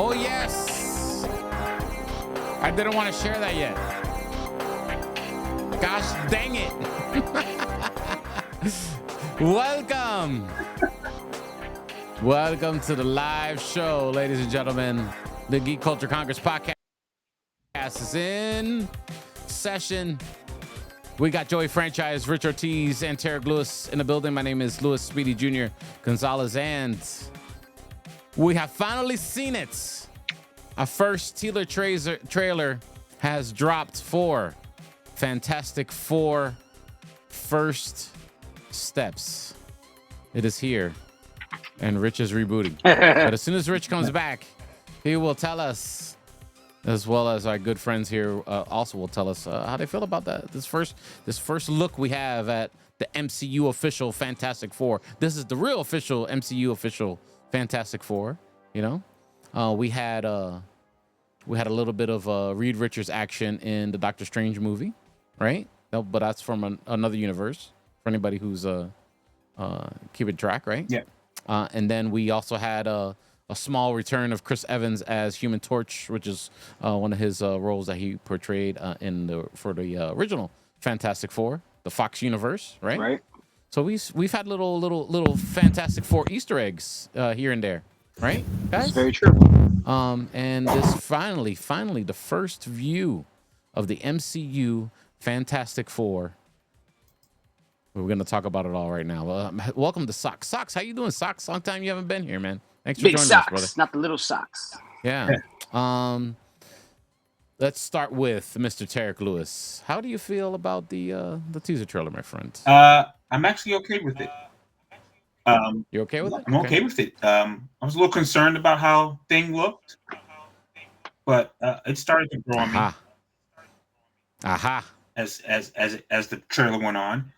Oh, yes. I didn't want to share that yet. Gosh dang it. Welcome. Welcome to the live show, ladies and gentlemen. The Geek Culture Congress podcast is in session. We got Joey Franchise, Rich Ortiz, and Tarek Lewis in the building. My name is Louis Speedy Jr. Gonzalez, and we have finally seen it. Our first teaser trailer has dropped for Fantastic Four First Steps. It is here, and Rich is rebooting. But as soon as Rich comes back, he will tell us, as well as our good friends here also will tell us how they feel about that. This first look we have at the MCU official Fantastic Four. This is the real official MCU official Fantastic Four. You know, we had a little bit of Reed Richards action in the Doctor Strange movie, right? No, but that's from another universe for anybody who's keeping track, right? Yeah. And then we also had a small return of Chris Evans as Human Torch, which is one of his roles that he portrayed for the original Fantastic Four, the Fox universe, right? Right. So we've had little Fantastic Four Easter eggs here and there, right, guys? That's very true. And this finally the first view of the MCU Fantastic Four. We're going to talk about it all right now. Welcome to Socks. Socks, how you doing, Socks? Long time you haven't been here, man. Thanks for Big joining socks, us, brother. not the little socks. Yeah. Let's start with Mr. Tarek Lewis. How do you feel about the teaser trailer, my friend? I'm actually okay with it. You're okay with it? I'm okay with it. I was a little concerned about how Thing looked, but it started to grow on me as the trailer went on.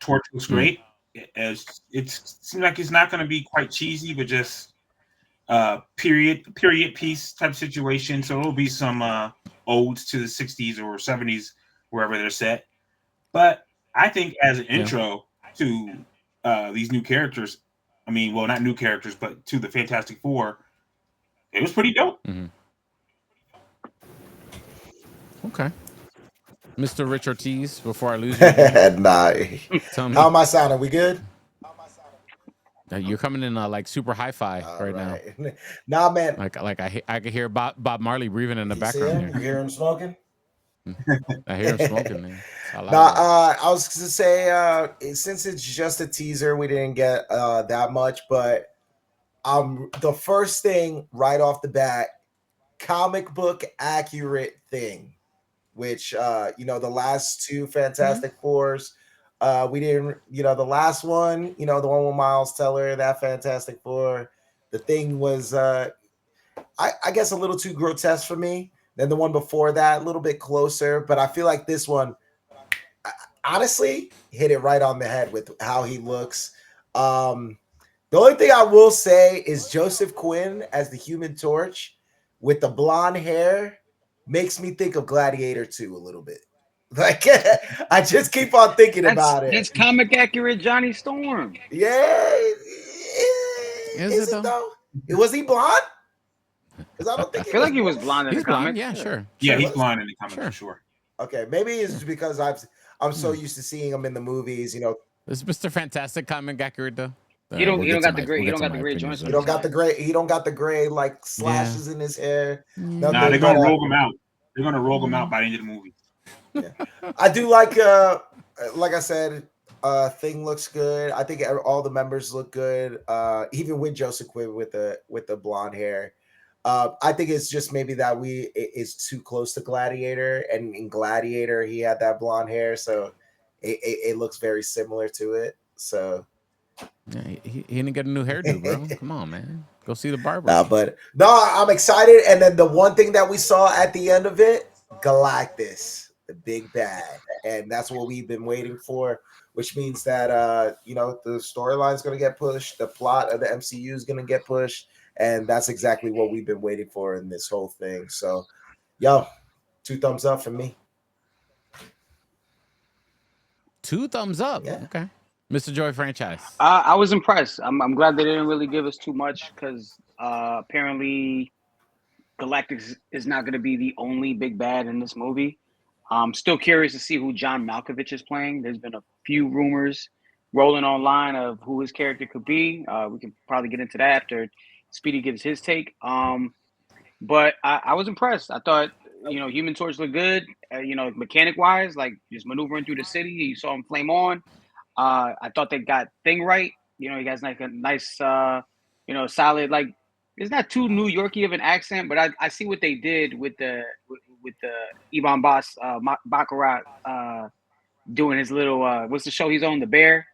Torch looks great. As it seems like it's not going to be quite cheesy, but just period piece type situation. So it'll be some odes to the 60s or 70s, wherever they're set. But I think as an intro to these new characters, I mean, well, not new characters, but to the Fantastic Four, it was pretty dope. Mm-hmm. Okay. Mr. Rich Ortiz, before I lose you. Nah. Tell me. How am I sounding? We good? You're coming in like super hi-fi right now. Nah, man. Like I can hear Bob Marley breathing in the background here. You hear him smoking? I hear him smoking, man. I was gonna say since it's just a teaser, we didn't get that much, but the first thing right off the bat, comic book accurate thing, which the last two Fantastic Fours, we didn't, the last one, the one with Miles Teller, that Fantastic Four, the thing was I guess a little too grotesque for me. Then the one before that, a little bit closer, but I feel like this one honestly hit it right on the head with how he looks. The only thing I will say is Joseph Quinn as the Human Torch with the blonde hair makes me think of Gladiator 2 a little bit. Like I just keep on thinking about it. That's comic accurate Johnny Storm. Yeah. Is it though? Was he blonde? Because I don't think I feel like he was blonde in the comic. Yeah, sure. Yeah, he's blonde in the comic for sure. Okay, maybe it's because I'm so used to seeing him in the movies. Is Mr. Fantastic comic accurate though? He don't got the gray joints. He don't got the gray like slashes in his hair. Nah, they're gonna roll him out. They're gonna roll him out by the end of the movie. Yeah. I do like I said, Thing looks good. I think all the members look good. Even with Joseph Quinn with the blonde hair. I think it's just maybe that it's too close to Gladiator, and in Gladiator he had that blonde hair, so it looks very similar to it. So yeah, he didn't get a new hairdo, bro. Come on, man, go see the barber. I'm excited. And then the one thing that we saw at the end of it, Galactus, the big bad, and that's what we've been waiting for. Which means that the storyline is going to get pushed, the plot of the MCU is going to get pushed. And that's exactly what we've been waiting for in this whole thing. So, 2 thumbs up for me. 2 thumbs up. Yeah. Okay. Mr. Joy Franchise. I was impressed. I'm glad they didn't really give us too much because Apparently, Galactus is not going to be the only big bad in this movie. I'm still curious to see who John Malkovich is playing. There's been a few rumors rolling online of who his character could be. We can probably get into that after Speedy gives his take. But I was impressed. I thought, Human Torch looked good. Mechanic wise, like just maneuvering through the city, you saw him flame on. I thought they got Thing right. He got like a nice, solid. Like it's not too New Yorky of an accent, but I see what they did with the Ivan Boss Baccarat doing his little what's the show he's on, The Bear.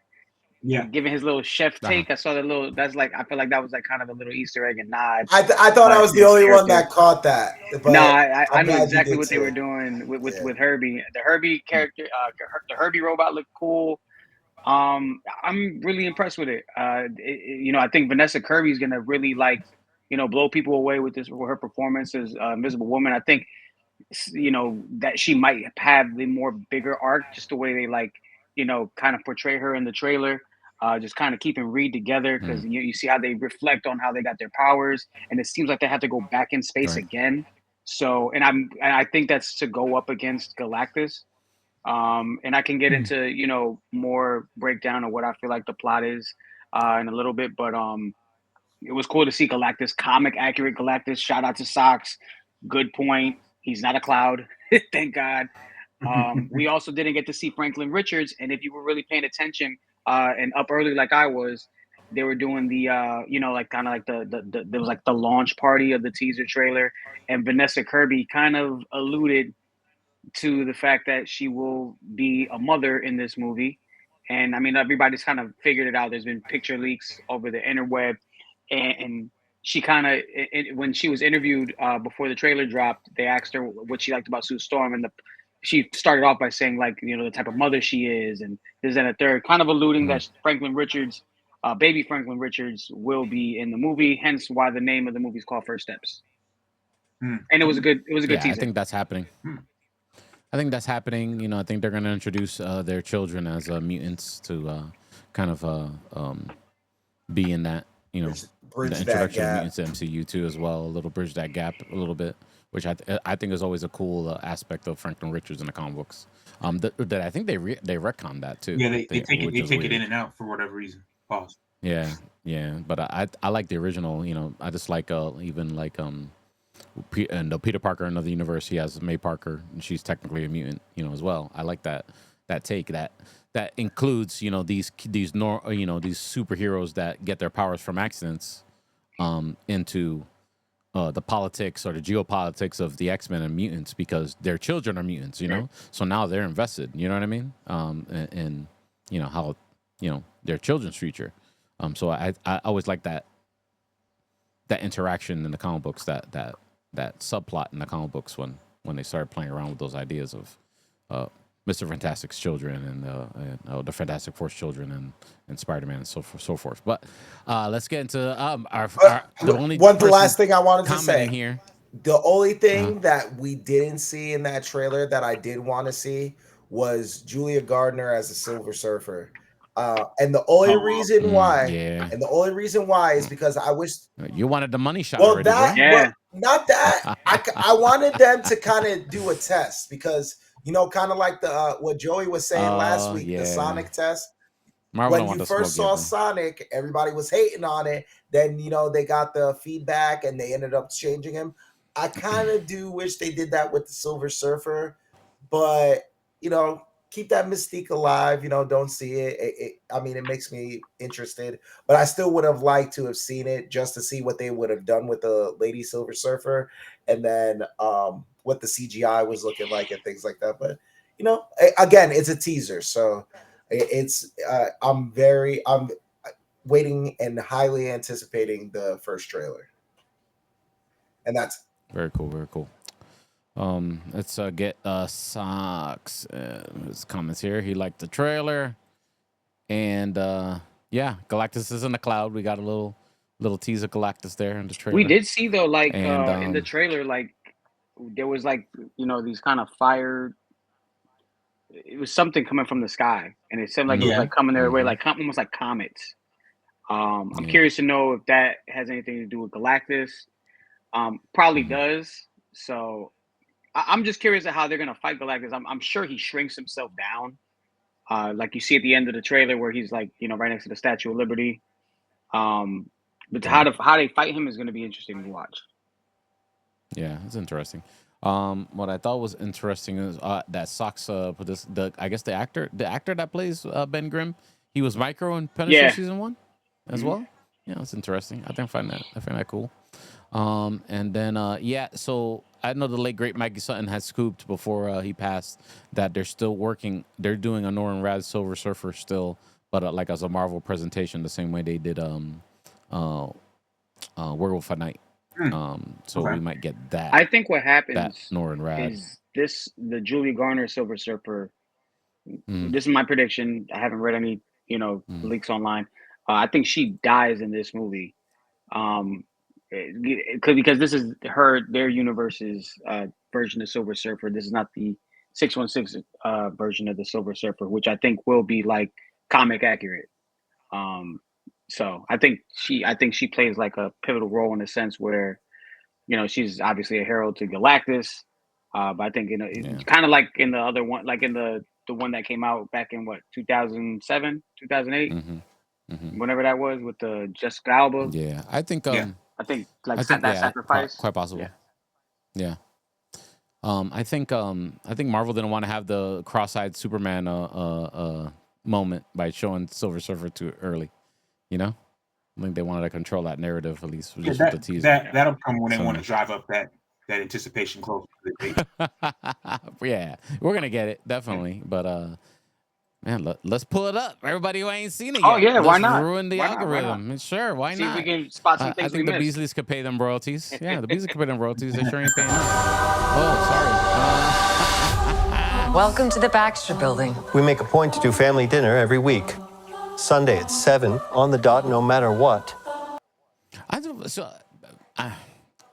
Yeah. Giving his little chef take. I saw the little. That's like I feel like that was like kind of a little Easter egg and nod. I thought I was the only one that caught that. But no, I knew exactly what they were doing with Herbie. The Herbie character, the Herbie robot looked cool. I'm really impressed with it. I think Vanessa Kirby is gonna really blow people away with her performance as Invisible Woman. I think that she might have the more bigger arc, just the way they kind of portray her in the trailer. Just kind of keeping Reed together because you see how they reflect on how they got their powers, and it seems like they have to go back in space again. So, and I think that's to go up against Galactus. And I can get into more breakdown of what I feel like the plot is in a little bit, but it was cool to see Galactus, comic accurate Galactus. Shout out to Socks. Good point. He's not a cloud. Thank God. We also didn't get to see Franklin Richards, and if you were really paying attention and up early like I was, they were doing the kind of like the there was like the launch party of the teaser trailer, and Vanessa Kirby kind of alluded to the fact that she will be a mother in this movie. And I mean, everybody's kind of figured it out. There's been picture leaks over the interweb, and she kind of, when she was interviewed before the trailer dropped, they asked her what she liked about Sue Storm, and she started off by saying the type of mother she is, and this and a third, kind of alluding that Franklin Richards, baby Franklin Richards, will be in the movie. Hence why the name of the movie is called First Steps. And it was a good teaser. I think that's happening. I think that's happening. I think they're going to introduce their children as mutants to kind of be in that, bridge the introduction of mutants to MCU too as well. A little bridge that gap a little bit, which I think is always a cool aspect of Franklin Richards in the comic books. That I think they retconned that too. Yeah, they take it in and out for whatever reason. Pause. Yeah, but I like the original. I just like even like and Peter Parker in another universe, he has May Parker, and she's technically a mutant, as well. I like that take that includes, these superheroes that get their powers from accidents, into the politics or the geopolitics of the X-Men and mutants because their children are mutants, So now they're invested, you know what I mean? And how their children's future. So I always like that interaction in the comic books, that subplot in the comic books when they started playing around with those ideas of Mr. Fantastic's children and the Fantastic Four's children and Spider-Man and so forth. But let's get into the last thing I wanted to say here. The only thing that we didn't see in that trailer that I did want to see was Julia Gardner as a Silver Surfer. And the only reason why, is because I wish you wanted the money shot. Well, already, well, not that. I wanted them to kind of do a test because kind of like the what Joey was saying last week, the Sonic test. When you first saw Sonic, everybody was hating on it. Then they got the feedback and they ended up changing him. I kind of do wish they did that with the Silver Surfer, but keep that mystique alive. Don't see it. It makes me interested, but I still would have liked to have seen it just to see what they would have done with the Lady Silver Surfer, and then what the CGI was looking like and things like that. But again, it's a teaser, so it's I'm waiting and highly anticipating the first trailer, and that's very cool. Very cool. Let's get Socks his comments here. He liked the trailer, and Galactus is in the cloud. We got a little tease of Galactus there in the trailer. We did see though, in the trailer, there was these kind of fire. It was something coming from the sky, and it seemed like it was coming their way, almost like comets. I'm curious to know if that has anything to do with Galactus. Probably does. So I'm just curious at how they're gonna fight Galactus. I'm sure he shrinks himself down, like you see at the end of the trailer where he's like, right next to the Statue of Liberty. But how they fight him is going to be interesting to watch. Yeah, it's interesting. What I thought was interesting is that Sox I guess the actor that plays Ben Grimm, he was Micro in Punisher season 1 as well. Yeah, it's interesting. I find that cool. And then so I know the late great Mikey Sutton had scooped before he passed that they're still working. They're doing a Norrin Radd Silver Surfer still, but like as a Marvel presentation, the same way they did Werewolf at Night. So we might get that. I think what happens that Norrin Radd is the Julia Garner Silver Surfer. This is my prediction. I haven't read any leaks online. I think she dies in this movie. Because this is their universe's version of Silver Surfer. This is not the 616 version of the Silver Surfer, which I think will be like comic accurate. So I think she plays like a pivotal role in a sense where, she's obviously a herald to Galactus. But I think kind of like in the other one, like in the one that came out back in 2007, 2008, whenever that was with the Jessica Alba. Yeah, I think sacrifice quite possible. Yeah. I think Marvel didn't want to have the cross-eyed Superman moment by showing Silver Surfer too early. I think they wanted to control that narrative at least with the teaser. That'll come when they want to drive up that anticipation close to the date. Yeah, we're gonna get it definitely, but man, let's pull it up. Everybody who ain't seen it yet. Oh yeah, why not? Ruin the algorithm. Sure, why See not? if we can spot some things I think the Beasleys could pay them royalties. Yeah, the Beasleys could pay them royalties. They sure ain't paying us. Oh, sorry. Welcome to the Baxter Building. We make a point to do family dinner every week. Sunday at 7 on the dot, no matter what. I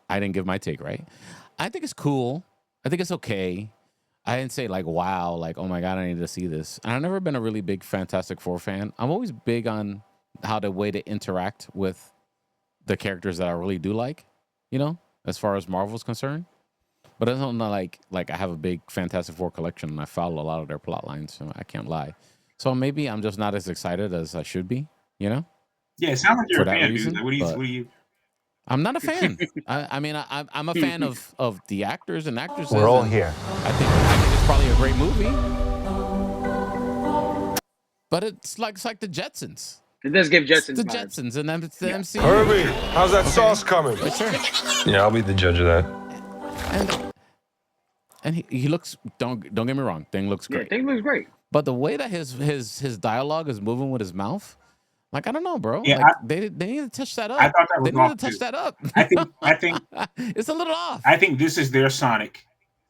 didn't give my take, right? I think it's cool. I think it's okay. I didn't say like, wow, like, oh my God, I need to see this. And I've never been a really big Fantastic Four fan. I'm always big on how the way to interact with the characters that I really do like, as far as Marvel's concerned. But it's not like I have a big Fantastic Four collection and I follow a lot of their plot lines, so I can't lie. So maybe I'm just not as excited as I should be, Yeah, it sounds like you're a fan, reason, dude. What do you? I'm not a fan. I mean, I'm a fan of the actors and actresses. We're all here. I think it's probably a great movie, but it's like the Jetsons. It does give Jetsons the vibes. Jetsons, and then it's the MCU. Herbie, how's that sauce coming? Sure. Yeah, I'll be the judge of that. And he looks. Don't get me wrong. Thing looks great. Yeah, Thing looks great. But the way that his dialogue is moving with his mouth, like I don't know, bro. Yeah, like, they need to touch that up. I thought that was they need off to touch too. that up. I think it's a little off. I think this is their Sonic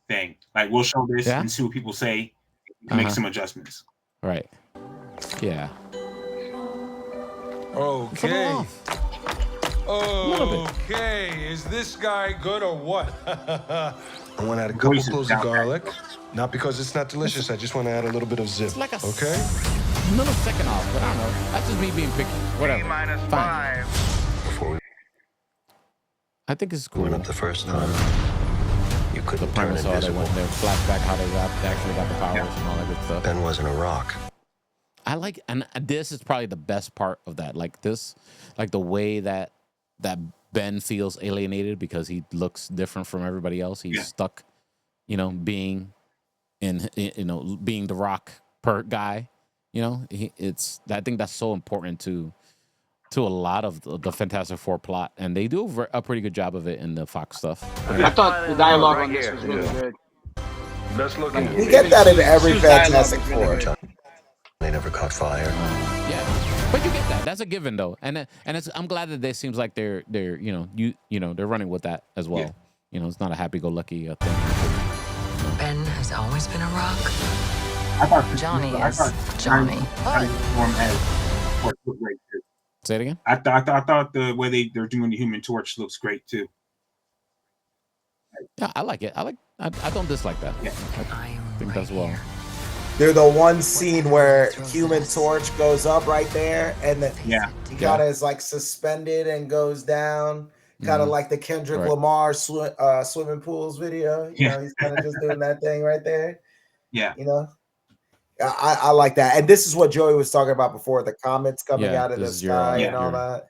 thing. Like we'll show this and see what people say. Make some adjustments. Right. Yeah. Okay. Okay. Is this guy good or what? I want to add a couple cloves of garlic. Not because it's not delicious. I just want to add a little bit of zip. It's like a okay? millisecond off, but I don't know. That's just me being picky. Whatever. Fine. Before we I think it's cool. went up the first time, you The couldn't turn premise all they invisible. went there, flashback how they actually got the powers and all that good stuff. Ben wasn't a rock. I like, and this is probably the best part of that. Like this, like the way that Ben feels alienated because he looks different from everybody else. He's stuck, being being the rock guy. I think that's so important to a lot of the Fantastic Four plot, and they do a pretty good job of it in the Fox stuff. I thought the dialogue on this was really good. Best looking. You get that in every Sue's Fantastic dialogue was Four. really They never caught fire. Yeah, but you get that. That's a given, though, and I'm glad that it seems like they're they're running with that as well. It's not a happy-go-lucky thing. Ben has always been a rock. I thought Johnny I is thought Johnny. looked great too. Say it again. I thought the way they're doing the Human Torch looks great too. Yeah, I like it. I don't dislike that. Yeah. I think that's well. They're the one scene where Human Torch goes up right there, and then he kind of is like suspended and goes down, kind of like the Kendrick Lamar swimming pools video. You know, he's kind of just doing that thing right there. Yeah, you know, I like that. And this is what Joey was talking about before, the comets coming out of the sky and all that.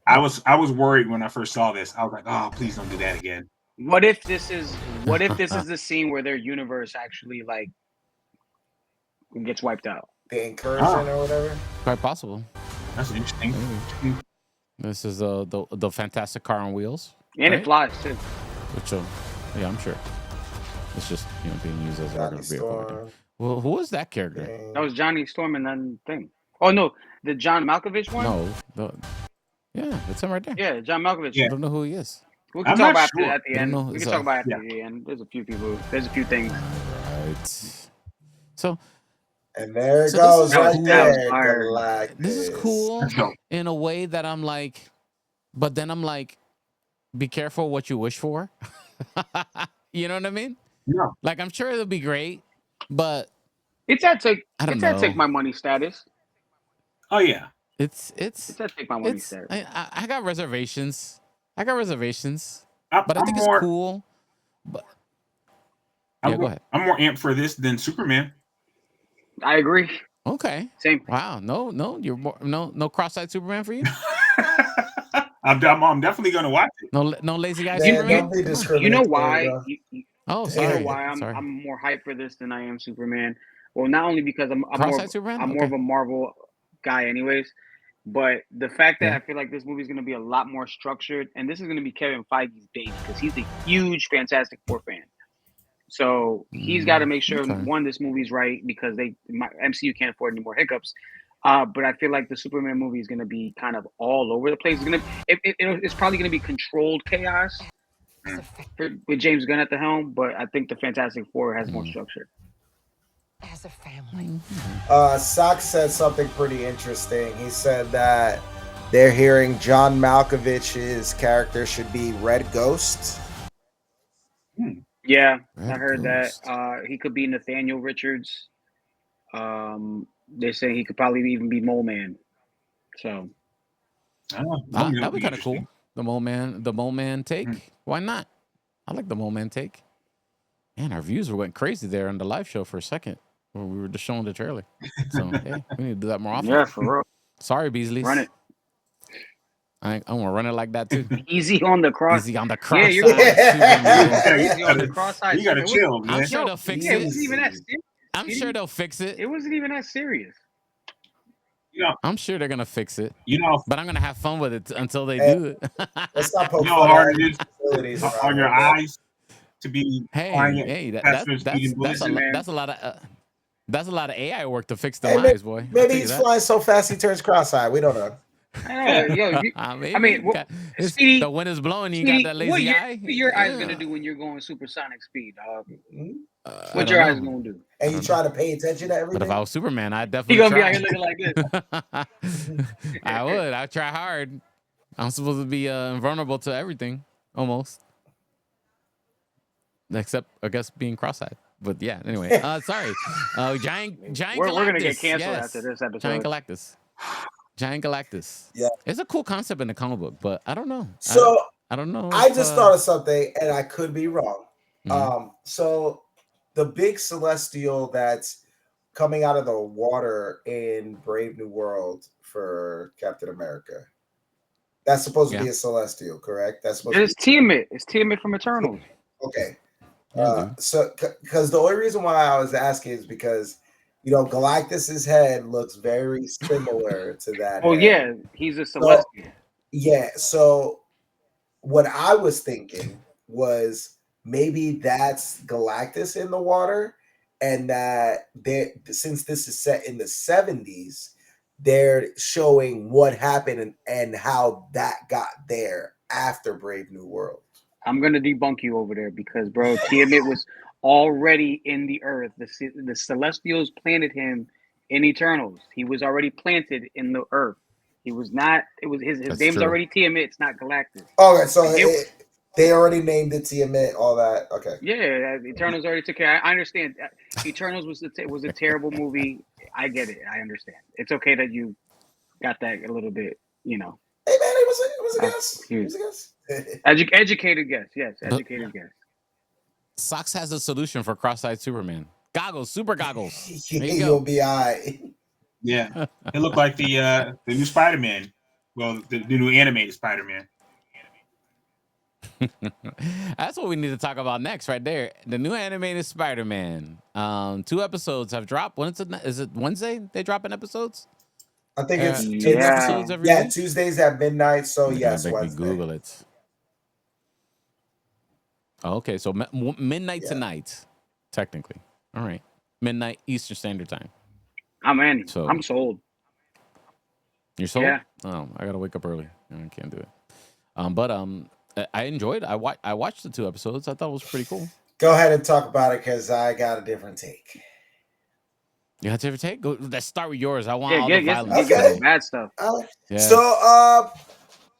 I was worried when I first saw this. I was like, oh, please don't do that again. What if this is the scene where their universe actually like gets wiped out? The incursion or whatever? Quite possible. That's interesting. This is the Fantastic Car on Wheels. And it flies too. Which yeah, I'm sure. It's just being used as a regular vehicle. Well, who was that character? That was Johnny Storm and then thing. Oh no, the John Malkovich one? No, yeah, it's him right there. Yeah, John Malkovich. Yeah. I don't know who he is. We can talk about it at the end. We can talk about it at the end. There's a few people. There's a few things. Right. So. And there it goes right there. Galactus. This is cool in a way that I'm like, but then I'm like, be careful what you wish for. You know what I mean? Yeah. Like I'm sure it'll be great, but it's at take take my money status. Oh yeah. It's at take my money status. I got reservations. But I think it's cool. But go ahead. I'm more amped for this than Superman. I agree. Okay. Same. Wow. No, you're more, no cross-eyed Superman for you. I'm definitely gonna watch it. No lazy guy Superman. You know why? Sorry. You know why I'm more hyped for this than I am Superman. Well, not only because I'm more of a Marvel guy, anyways, but the fact that I feel like this movie is going to be a lot more structured, and this is going to be Kevin Feige's baby because he's a huge Fantastic Four fan. So he's got to make sure one, this movie's right because MCU can't afford any more hiccups. But I feel like the Superman movie is going to be kind of all over the place. It's probably going to be controlled chaos with James Gunn at the helm. But I think the Fantastic Four has more structure. As a family. Sock said something pretty interesting. He said that they're hearing John Malkovich's character should be Red Ghost. Yeah, I heard that. He could be Nathaniel Richards. They're saying he could probably even be Mole Man. So that'd be kind of cool. The Mole Man take. Why not? I like the Mole Man take. Man, our views went crazy there on the live show for a second when we were just showing the trailer. So hey, we need to do that more often. Yeah, for real. Sorry, Beasley. Run it. I want to run it like that too. Easy on the cross. Easy on the cross. Yeah, easy on the cross side. You gotta chill, man. I'm sure they'll fix it. It wasn't even that serious. I'm sure they'll fix it. It wasn't even that serious. Yeah, I'm sure they're gonna fix it. But I'm gonna have fun with it until they do it. Let's not poke how hard it is on your eyes to be. Hey, that's a lot of AI work to fix the eyes, boy. Maybe he's flying so fast he turns cross-eyed. We don't know. Speedy, the wind is blowing. You got that lazy eye. What your eyes gonna do when you're going supersonic speed, dog? What your eyes gonna do? And you try to pay attention to everything. But if I was Superman, I'd definitely. He gonna be out here looking like this. I would. I'd try hard. I'm supposed to be invulnerable to everything, almost, except I guess being cross-eyed. But yeah. Anyway, sorry. Giant. We're Galactus. Gonna get canceled after this episode. Giant Galactus. Yeah. It's a cool concept in the comic book, but I don't know. So I don't know. I just thought of something, and I could be wrong. So the big celestial that's coming out of the water in Brave New World for Captain America, that's supposed to be a celestial, correct? That's supposed to be Tiamat. It's Tiamat from Eternals. Okay. So because the only reason why I was asking is because Galactus's head looks very similar to that. Oh, yeah, he's a celestial. So what I was thinking was maybe that's Galactus in the water, and that since this is set in the 70s, they're showing what happened and how that got there after Brave New World. I'm gonna debunk you over there because, bro, Tiamat was already in the earth. The Celestials planted him in Eternals. He was already planted in the earth. He was not. It was his name's already Tiamat. It's not Galactus. Okay, so They already named it Tiamat, all that. Okay. Yeah, Eternals already took care. I understand. Eternals was a terrible movie. I get it. I understand. It's okay that you got that a little bit. Hey man, it was a guess. It was a guess. Educated guess. Yes, educated guess. Socks has a solution for cross-eyed Superman. Goggles, super goggles. There you You'll go. be all right. Yeah, it looked like the new Spider-Man. Well, the new animated Spider-Man. That's what we need to talk about next, right there. The new animated Spider-Man. 2 episodes have dropped. When is it Wednesday? They dropping episodes? I think it's Two episodes every week? Tuesdays at midnight. So You yes, gotta make me Wednesday. Google it. Oh, okay, so midnight tonight, technically. All right, midnight Eastern Standard Time. I'm in. So I'm sold. You're sold? Yeah. Oh, I gotta wake up early. I can't do it. But I enjoyed. I watched the 2 episodes. I thought it was pretty cool. Go ahead and talk about it because I got a different take. You got a different take? Go. Let's start with yours. I want all the violence. Okay. Bad stuff. Yeah. So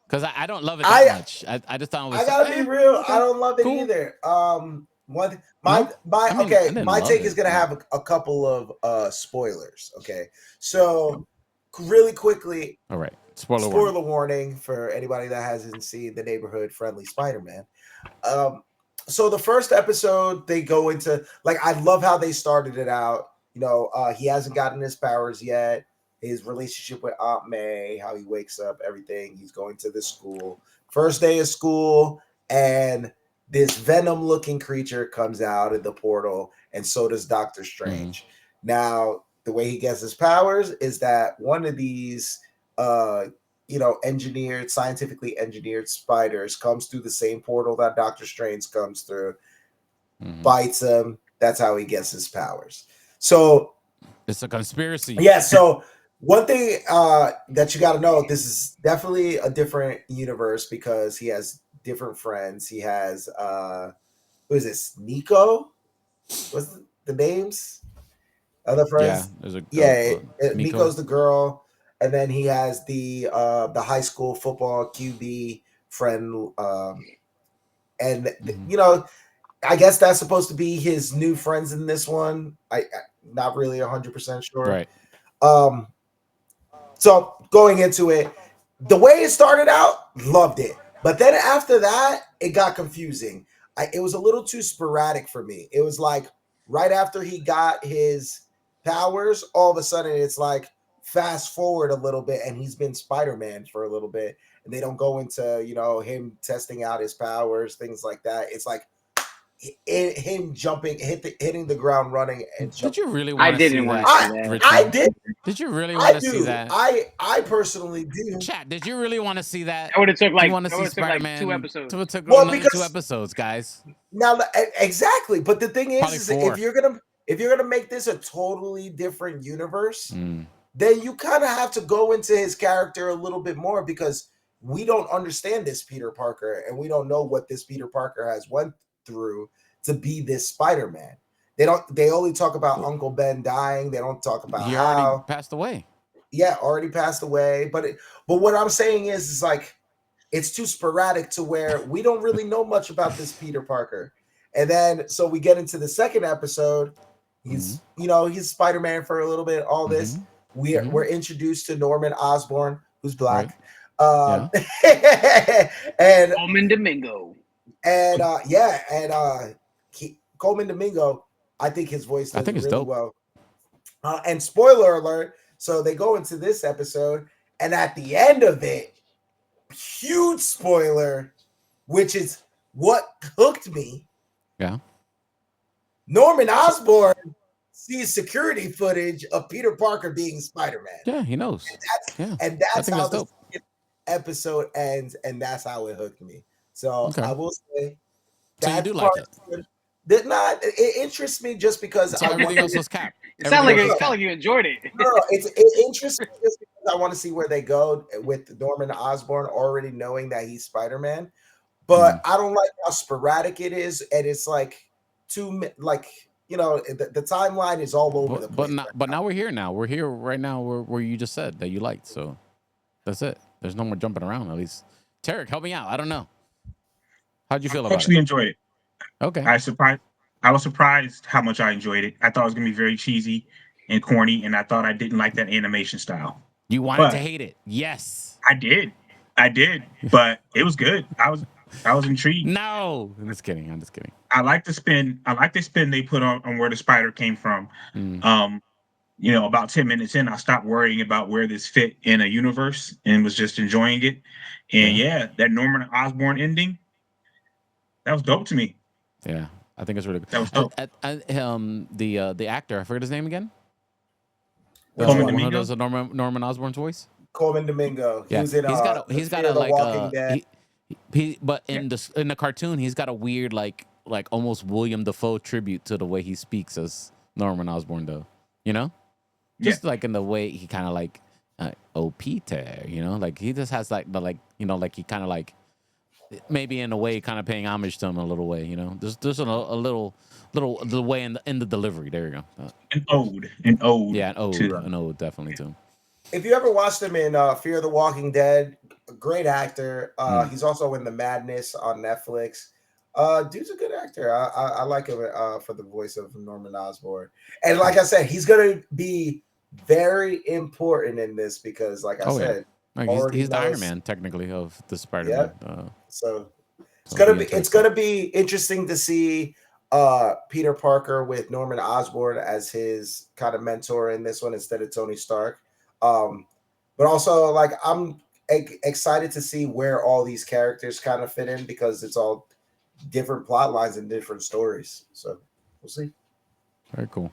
because I don't love it that much. I just thought it was. I gotta be real. Okay, I don't love it cool. either. My didn't take love is it, gonna but- have a couple of spoilers. Okay, so really quickly, All right. Spoiler warning for anybody that hasn't seen the neighborhood friendly Spider-Man. So the first episode, they go into I love how they started it out. He hasn't gotten his powers yet. His relationship with Aunt May, how he wakes up, everything. He's going to the school. First day of school, and this Venom-looking creature comes out of the portal, and so does Doctor Strange. Now, the way he gets his powers is that one of these, scientifically engineered spiders comes through the same portal that Doctor Strange comes through, bites him. That's how he gets his powers. So it's a conspiracy. Yeah. So one thing that you got to know, this is definitely a different universe because he has different friends. He has who is this? Nico? What's the names? Other friends? Nico's the girl, and then he has the high school football QB friend, and I guess that's supposed to be his new friends in this one. I not really 100% sure. Right. So going into it, the way it started out, loved it. But then after that, it got confusing. It was a little too sporadic for me. It was like right after he got his powers, all of a sudden it's like fast forward a little bit and he's been Spider-Man for a little bit. And they don't go into, him testing out his powers, things like that. It's like him jumping, hitting the ground running. And did you really want to see that? I did. Did you really want to see that? I personally do. Chat, did you really want to see that? That would have took you want to see Spider-Man? 2 episodes. It took another 2 episodes, guys. Now, exactly. But the thing is if you're gonna make this a totally different universe, then you kind of have to go into his character a little bit more because we don't understand this Peter Parker and we don't know what this Peter Parker has went through to be this Spider-Man. They only talk about Uncle Ben dying. They don't talk about he how already passed away. Yeah, already passed away. But what I'm saying is like it's too sporadic to where we don't really know much about this Peter Parker. And then so we get into the second episode. He's he's Spider-Man for a little bit. All this we're introduced to Norman Osborn, who's black. Right. And Coleman Domingo. And Coleman Domingo, I think his voice does really dope. well. And spoiler alert, so they go into this episode, and at the end of it, huge spoiler, which is what hooked me. Yeah. Norman Osborn sees security footage of Peter Parker being Spider-Man. Yeah, he knows. And that's how the episode ends, and that's how it hooked me. So I will say so you do like it. It interests me just because everything else was capped. It sounds like you enjoyed it. No, it interests me just because I want to see where they go with Norman Osborn already knowing that he's Spider-Man. But I don't like how sporadic it is, and it's like the timeline is all over the place. But now we're here. Now we're here right now where you just said that you liked. So that's it. There's no more jumping around. At least, Tarek, help me out. I don't know. How'd you feel about Actually it? enjoyed it. Okay. I was surprised how much I enjoyed it. I thought it was gonna be very cheesy and corny, and I thought I didn't like that animation style. You wanted to But hate it. Yes. I did, but it was good. I was intrigued. No. I'm just kidding. I'm just kidding. I like the spin. I like the spin they put on where the spider came from. Mm. About 10 minutes in, I stopped worrying about where this fit in a universe and was just enjoying it. And that Norman Osborn ending, that was dope to me. Yeah. I think it's really good. That was dope. The actor, I forget his name again. Coleman One who Domingo? does the Norman Osborn's voice. Coleman Domingo. He was in he's got a The like Walking Dead. but in the cartoon he's got a weird like almost William Dafoe tribute to the way he speaks as Norman Osborn though. You know? Just like in the way he kind of like oh Peter, you know? Like he just has like the like, you know, like he kind of like maybe in a way kind of paying homage to him in a little way, you know. There's a little the way in the delivery. There you go. An ode. Yeah, to an ode definitely too. If you ever watched him in Fear the Walking Dead, a great actor. He's also in The Madness on Netflix. Dude's a good actor. I like him for the voice of Norman Osborn. And like I said, he's gonna be very important in this because, like I said, he's the Iron Man technically of the Spider-Man. Yeah. So it's gonna be interesting to see Peter Parker with Norman Osborn as his kind of mentor in this one instead of Tony Stark. But also, like, I'm excited to see where all these characters kind of fit in because it's all different plot lines and different stories. So we'll see. Very cool.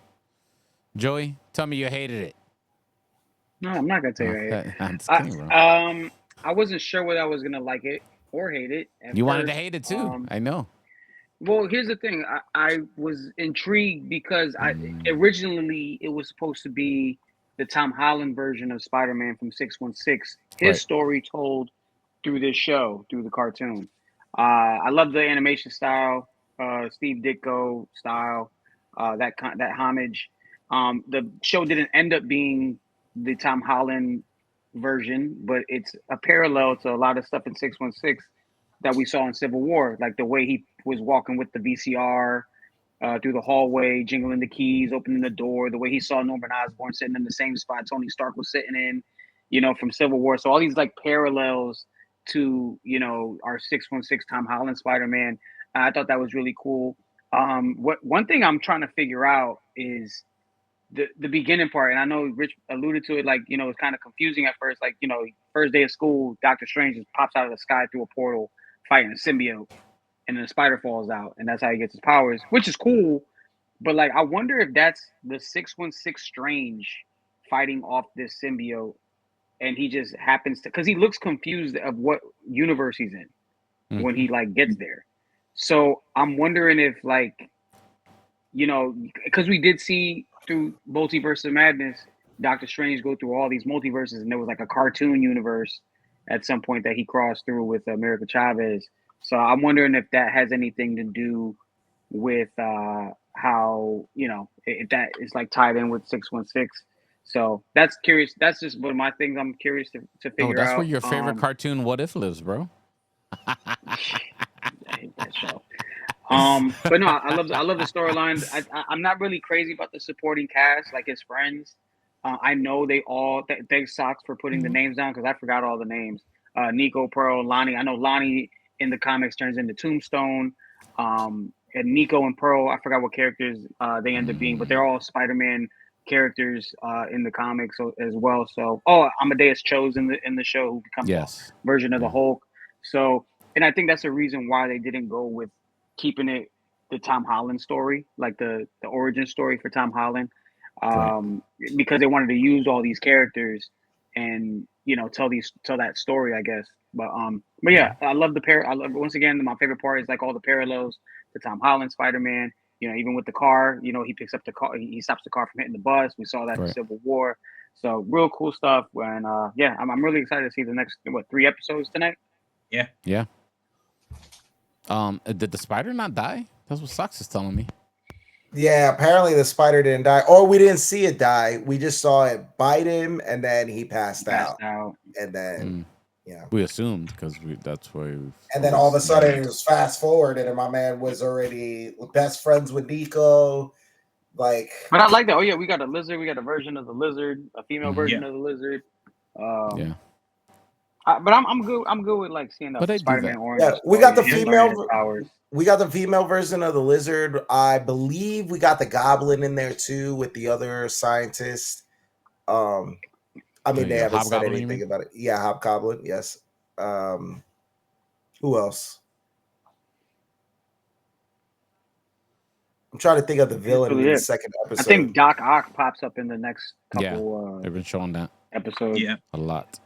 Joey, tell me you hated it. No, I'm not gonna tell you. I'm just kidding, bro. I wasn't sure whether I was gonna like it or hate it. You wanted to hate it too. I know. Well, here's the thing. I was intrigued because originally it was supposed to be the Tom Holland version of Spider-Man from 616. His story told through this show, through the cartoon. I love the animation style, Steve Ditko style, that homage. The show didn't end up being the Tom Holland version, but it's a parallel to a lot of stuff in 616 that we saw in Civil War, like the way he was walking with the VCR through the hallway, jingling the keys, opening the door, the way he saw Norman Osborn sitting in the same spot Tony Stark was sitting in, you know, from Civil War. So all these like parallels to, you know, our 616 Tom Holland Spider-Man. I thought that was really cool. One thing I'm trying to figure out is the beginning part, and I know Rich alluded to it, like, you know, it's kind of confusing at first. Like, you know, first day of school, Doctor Strange just pops out of the sky through a portal fighting a symbiote, and then the spider falls out, and that's how he gets his powers, which is cool. But like, I wonder if that's the 616 Strange fighting off this symbiote, and he just happens to, because he looks confused of what universe he's in when he like gets there. So I'm wondering if, like, you know, because we did see through Multiverse of Madness, Doctor Strange go through all these multiverses, and there was like a cartoon universe at some point that he crossed through with America Chavez. So I'm wondering if that has anything to do with how, you know, if that is like tied in with 616. So that's curious. That's just one of my things I'm curious to figure out. That's where your favorite cartoon What If lives, bro. I hate that show. But no, I love the storyline. I'm not really crazy about the supporting cast, like his friends. I know they all thanks Sox for putting the names down because I forgot all the names. Nico, Pearl, Lonnie. I know Lonnie in the comics turns into Tombstone. And Nico and Pearl, I forgot what characters they end up being, but they're all Spider-Man characters in the comics as well. So, Amadeus Cho's in the show, who becomes a version of the Hulk. So, and I think that's the reason why they didn't go with keeping it the Tom Holland story, like the origin story for Tom Holland, because they wanted to use all these characters and, you know, tell that story, I guess. But yeah, I love I love, once again, my favorite part is like all the parallels to Tom Holland Spider-Man. You know, even with the car, you know, he picks up the car, he stops the car from hitting the bus. We saw that in Civil War. So real cool stuff. And yeah, I'm really excited to see the next 3 episodes tonight. Yeah. Did the spider not die? That's what Sox is telling me. Yeah, apparently the spider didn't die, or we didn't see it die. We just saw it bite him, and then he passed out. And then Yeah. We assumed because that's why. And then all of a sudden it was fast forward, and my man was already best friends with Nico. Like, but I like that. Oh yeah, we got a lizard. We got a version of the lizard, a female version of the lizard. Yeah. But I'm good. I'm good with like seeing the Spider-Man orange. Yeah, we got the story and female powers. We got the female version of the lizard. I believe we got the goblin in there too with the other scientist. I mean, they haven't said anything about it. Yeah, Hobgoblin. Yes. Who else? I'm trying to think of the villain in the second episode. I think Doc Ock pops up in the next couple. They've been showing that episode. Yeah, a lot.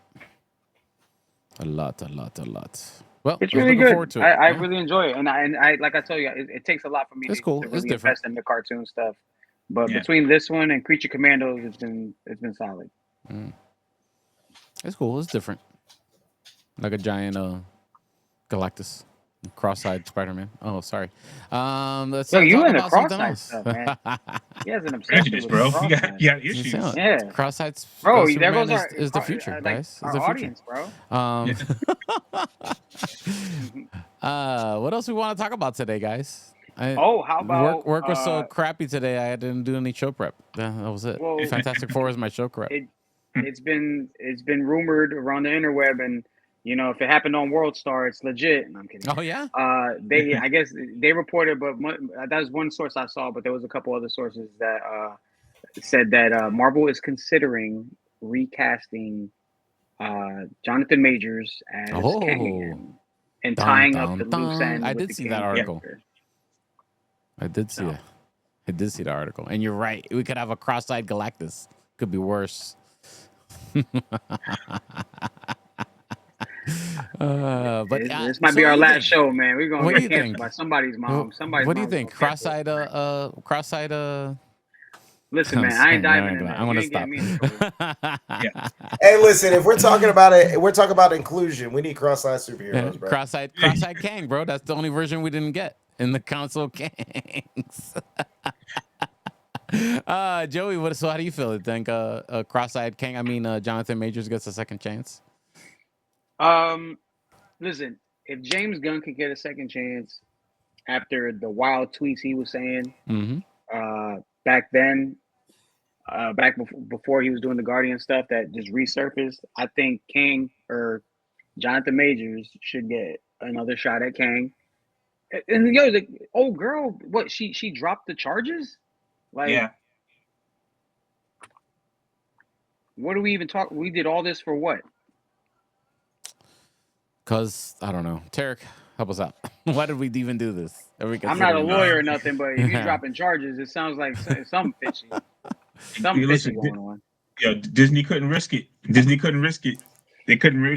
Well, it's really good. I really enjoy it, and I like I tell you, it takes a lot for me to really invest in the cartoon stuff. But between this one and Creature Commandos, it's been solid. It's cool. It's different, like a giant Galactus. Cross-eyed Spider-Man. Oh, sorry. Let's so you in the cross-eyed stuff, man. He has an obsession with bro. You got issues. Yeah. Cross-eyed bro. Superman There goes is the future, guys. Our audience, bro. What else we want to talk about today, guys? How about work was so crappy today? I didn't do any show prep. That was it. Well, Fantastic Four is my show prep. It's been rumored around the interweb, and you know, if it happened on World Star, it's legit. I'm kidding. Oh yeah. I guess they reported, but that was one source I saw. But there was a couple other sources that said that Marvel is considering recasting Johnathan Majors as Kang again, and tying up the loose end. I did see that article. I did see the article, and you're right. We could have a cross-eyed Galactus. Could be worse. But this might be our last show, man. We're gonna get canceled by somebody's mom. What do you think? Cross-eyed. Listen, man, I ain't diving in that. I'm gonna stop. Hey, listen, if we're talking about it, we're talking about inclusion. We need cross-eyed superheroes, bro. Cross-eyed Kang, bro. That's the only version we didn't get in the Council of Kangs. Joey, so how do you feel? You think cross-eyed Kang? I mean, Johnathan Majors gets a second chance. Listen, if James Gunn could get a second chance after the wild tweets he was saying back then, before he was doing the Guardian stuff that just resurfaced, I think Kang or Johnathan Majors should get another shot at Kang. And the old girl, what she dropped the charges? What do we even talk? We did all this for what? Because, I don't know. Tarek, help us out. Why did we even do this? I'm not a lawyer or nothing, but if you're dropping charges, it sounds like something fishy. Something fishy going on. Yeah, Disney couldn't risk it. They couldn't risk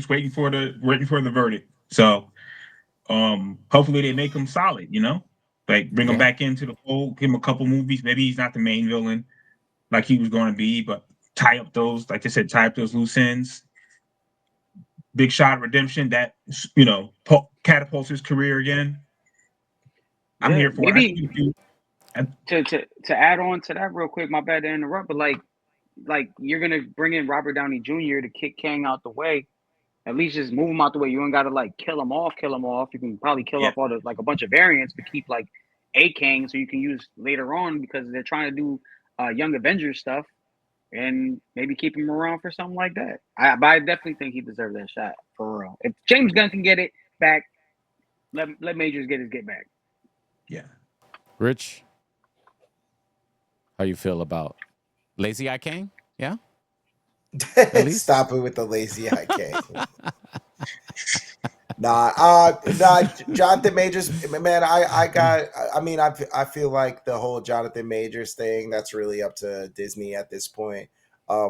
waiting for the verdict. So, hopefully they make him solid, you know? Like, bring him back into the fold, give him a couple movies. Maybe he's not the main villain like he was going to be, but tie up those loose ends. Big shot redemption that, you know, catapults his career again. I'm here for it. To add on to that real quick, my bad to interrupt, but like you're gonna bring in Robert Downey Jr. to kick Kang out the way. At least just move him out the way. You don't gotta like kill him off. You can probably kill off all the like a bunch of variants, but keep like a Kang so you can use later on because they're trying to do Young Avengers stuff. And maybe keep him around for something like that. But I definitely think he deserves that shot for real. If James Gunn can get it back, let Majors get his get back. Yeah. Rich, how you feel about Lazy Eye Kang? Yeah. Stop it with the Lazy Eye Kang. Nah, Johnathan Majors, man. I feel like the whole Johnathan Majors thing, that's really up to Disney at this point.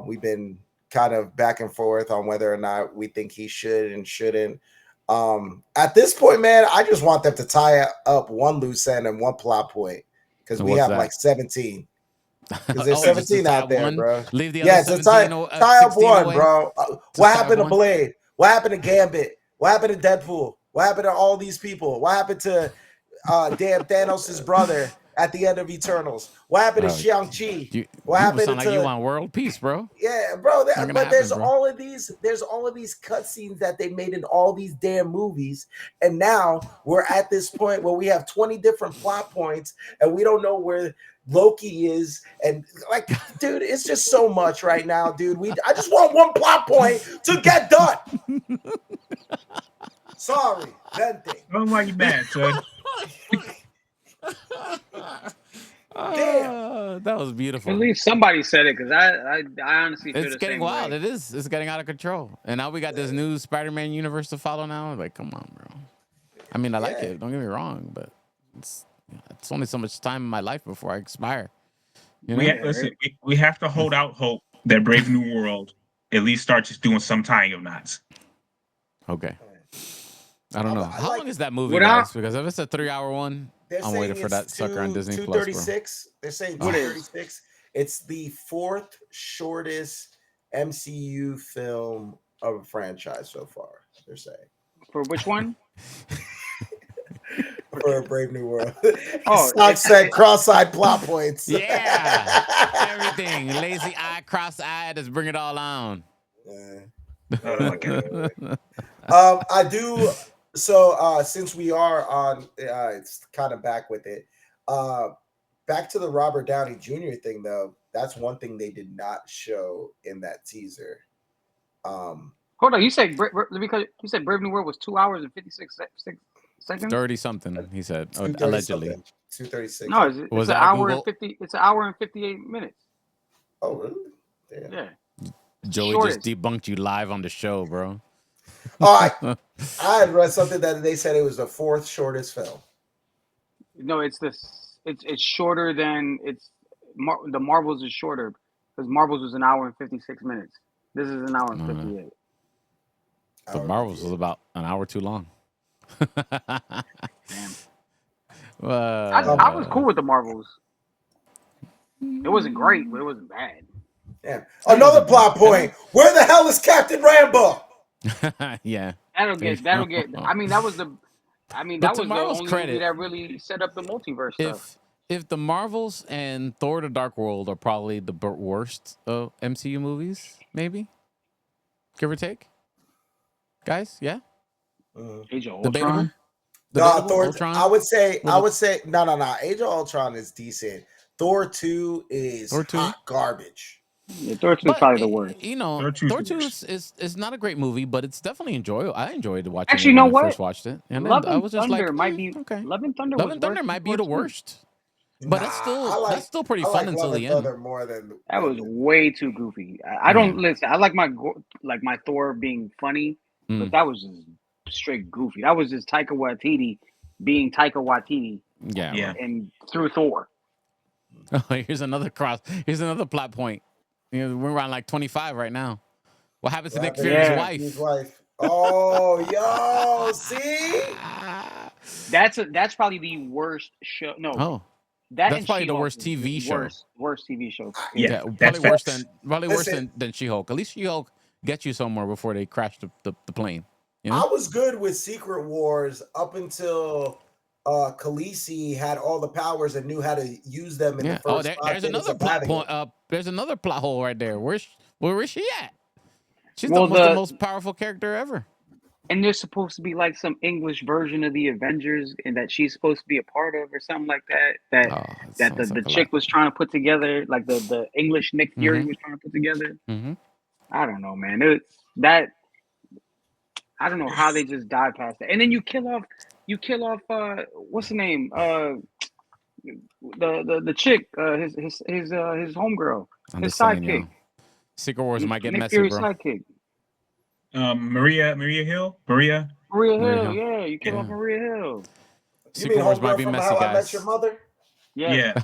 We've been kind of back and forth on whether or not we think he should and shouldn't. At this point, man, I just want them to tie up one loose end and one plot point because we have like 17. Because there's 17 out there, bro. Leave the other tie up one, bro. What happened to Blade? What happened to Gambit? What happened to Deadpool? What happened to all these people? What happened to damn Thanos' brother? at the end of Eternals? What happened to Shang-Chi? What happened sound to like you want world peace, bro? Yeah, bro. Not gonna But happen, there's bro. all of these cutscenes that they made in all these damn movies, and now we're at this point where we have 20 different plot points, and we don't know where Loki is, and like, dude, it's just so much right now, dude. I just want one plot point to get done. Sorry, venting. Oh, why you mad, son? Damn, that was beautiful. At least somebody said it, because I honestly feel It's the getting same wild. way. It is. It's getting out of control. And now we got this new Spider-Man universe to follow now. Like, come on, bro. I mean, I like it. Don't get me wrong, but it's only so much time in my life before I expire. You know? Listen, we have to hold out hope that Brave New World at least starts just doing some tying of knots. Okay. I don't know. How long is that movie, Without- guys? Because if it's a 3-hour one, I'm waiting for that sucker on Disney Plus, bro. 236. They're saying 236. It's the fourth shortest MCU film of a franchise so far. They're saying. For which one? For Brave New World. Oh, Stock said cross-eyed plot points. Yeah. Everything. Lazy eye, cross-eyed. Let's bring it all on. I do. So since we are on, it's kind of back with it. Back to the Robert Downey Jr. thing, though. That's one thing they did not show in that teaser. Hold on, you said because you said Brave New World was 2 hours and 56 seconds. 30 something. He said allegedly. 236. No, it's an hour and 50. It's an hour and 58 minutes. Oh, really? Damn. Yeah. Joey Shortest. just debunked you live on the show, bro. I had read something that they said it was the fourth shortest film. No, it's this. It's shorter than the Marvels is shorter because Marvels was an hour and 56 minutes. This is an hour and 58. The Marvels was about an hour too long. Damn. I was cool with the Marvels. It wasn't great, but it wasn't bad. Yeah. Another plot point. Where the hell is Captain Rambo? Yeah. That'll get. I mean, that was the Marvel's only credit, movie that really set up the multiverse stuff. If the Marvels and Thor: The Dark World are probably the worst MCU movies, maybe, give or take, guys, yeah. Age of Debatable. No, Thor. Ultron? I would say no. Age of Ultron is decent. Thor 2 is hot garbage. Yeah, Thor 2 is probably the worst. You know, Thor 2 is not a great movie, but it's definitely enjoyable. I enjoyed watching Actually, it you know when what? I first watched it. And Love I was just Thunder like, might be okay. Love and Thunder. Love and Thunder might be the worst. But that's still pretty fun until the end. More than that was way too goofy. I don't listen. I like my Thor being funny, but that was just straight goofy. That was just Taika Waititi being Taika Waititi. Yeah. And through Thor. Oh, here's another plot point. You know, we're around like 25 right now. What happens to Nick Fury's wife? His wife. Oh, yo, see? That's probably the worst show. No. Oh. That's probably the worst TV show. Worst TV show. Yeah, probably worse than She-Hulk. At least She-Hulk gets you somewhere before they crash the plane. You know? I was good with Secret Wars up until Khaleesi had all the powers and knew how to use them in the first. There's another plot point. There's another plot hole right there. Where is she at? She's the most powerful character ever. And there's supposed to be like some English version of the Avengers, and that she's supposed to be a part of, or something like that. That the chick was trying to put together, like the English Nick Fury was trying to put together. Mm-hmm. I don't know, man. I don't know how they just died past that. And then you kill off what's the name? The chick, his homegirl, his sidekick. Secret Wars might get Nick messy, Fury's bro. Sidekick. Maria Hill. Maria Hill. Yeah, you kill off Maria Hill. Secret Wars might be messy, How guys. I Met Your Mother? Yeah.